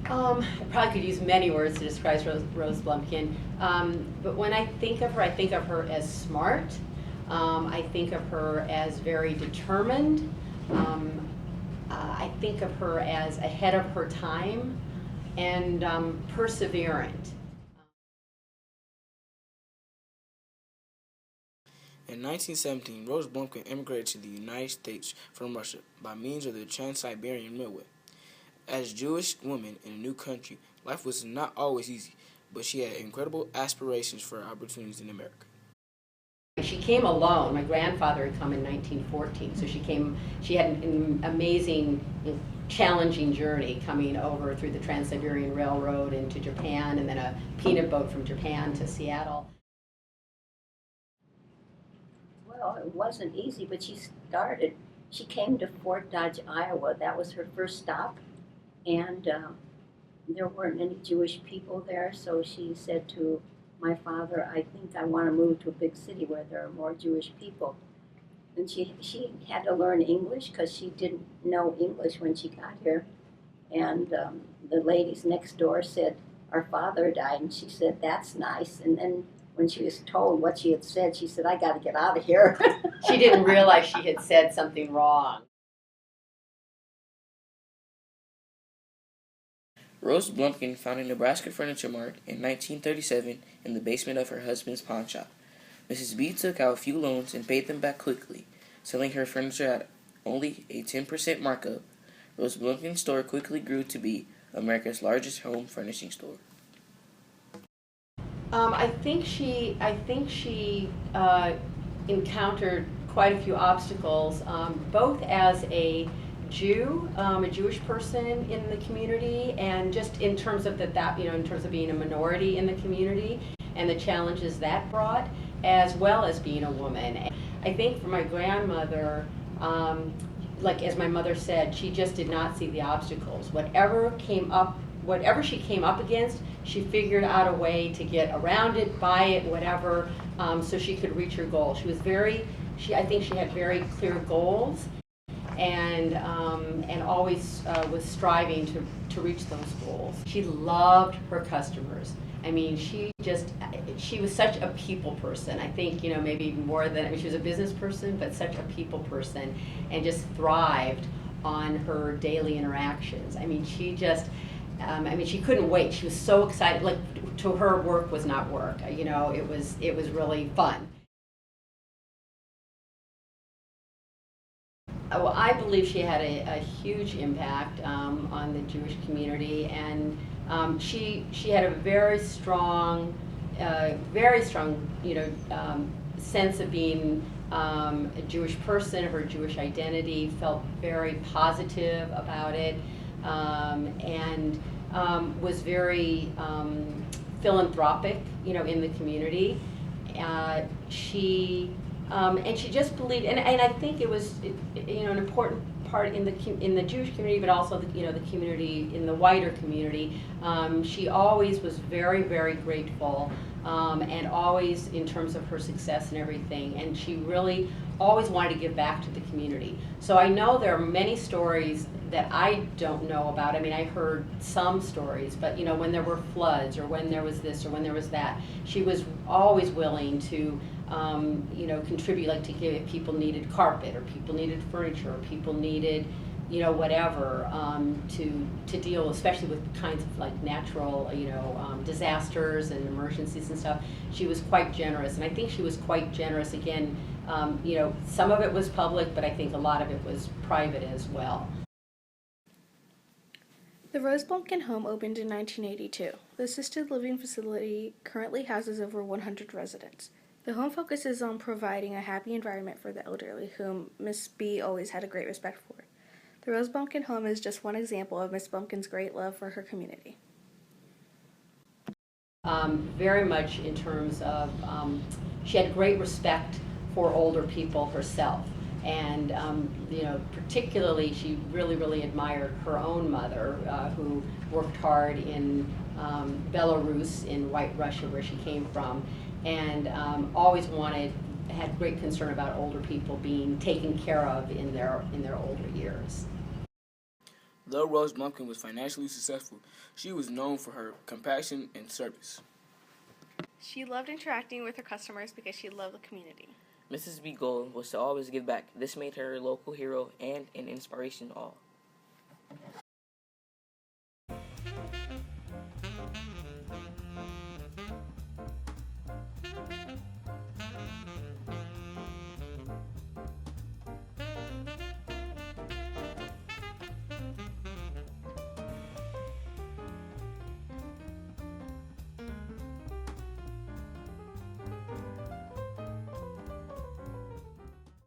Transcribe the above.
I probably could use many words to describe Rose Blumkin, but when I think of her as smart. I think of her as very determined. I think of her as ahead of her time and perseverant. In 1917, Rose Blumkin immigrated to the United States from Russia by means of the Trans-Siberian Railway. As a Jewish woman in a new country, life was not always easy, but she had incredible aspirations for opportunities in America. She came alone. My grandfather had come in 1914, so she had an amazing, challenging journey coming over through the Trans-Siberian Railroad into Japan, and then a peanut boat from Japan to Seattle. Well, it wasn't easy, but she came to Fort Dodge, Iowa. That was her first stop, and there weren't any Jewish people there, so she said to my father, I think I want to move to a big city where there are more Jewish people. And she had to learn English because she didn't know English when she got here. And the ladies next door said, our father died, and she said, that's nice. And then when she was told what she had said, she said, I got to get out of here. She didn't realize she had said something wrong. Rose Blumkin founded Nebraska Furniture Mart in 1937 in the basement of her husband's pawn shop. Mrs. B took out a few loans and paid them back quickly, selling her furniture at only a 10% markup. Rose Blumkin's store quickly grew to be America's largest home furnishing store. I think she encountered quite a few obstacles, both as a Jew, a Jewish person in the community, and just in terms of in terms of being a minority in the community and the challenges that brought, as well as being a woman. I think for my grandmother, like as my mother said, she just did not see the obstacles. Whatever she came up against, she figured out a way to get around it, by it, whatever, so she could reach her goal. I think she had very clear goals, and always was striving to reach those goals. She loved her customers. I mean, she was such a people person. I think, maybe even more than, she was a business person, but such a people person, and just thrived on her daily interactions. I mean, she couldn't wait. She was so excited. Like, to her, work was not work. It was really fun. Well, I believe she had a huge impact on the Jewish community, and she had a very strong, sense of being a Jewish person. Her Jewish identity, felt very positive about it, and was very philanthropic, in the community. And she just believed, and I think it was, an important part in the Jewish community, but also the community, in the wider community. She always was very, very grateful, and always in terms of her success and everything. And she really always wanted to give back to the community. So I know there are many stories that I don't know about. I mean, I heard some stories, but when there were floods, or when there was this, or when there was that, she was always willing to contribute, like to give, if people needed carpet, or people needed furniture, or people needed, whatever, to deal, especially with kinds of like natural, disasters and emergencies and stuff. She was quite generous, and I think she was quite generous again. Some of it was public, but I think a lot of it was private as well. The Rose Blumkin home opened in 1982. The assisted living facility currently houses over 100 residents. The home focuses on providing a happy environment for the elderly, whom Miss B always had a great respect for. The Rose Blumkin home is just one example of Miss Blumkin's great love for her community. Very much in terms of, she had great respect for older people herself. And particularly, she really, really admired her own mother, who worked hard in Belarus, in White Russia, where she came from, and always had great concern about older people being taken care of in their older years. Though Rose Blumkin was financially successful, she was known for her compassion and service. She loved interacting with her customers because she loved the community. Mrs. B. goal was to always give back. This made her a local hero and an inspiration to all.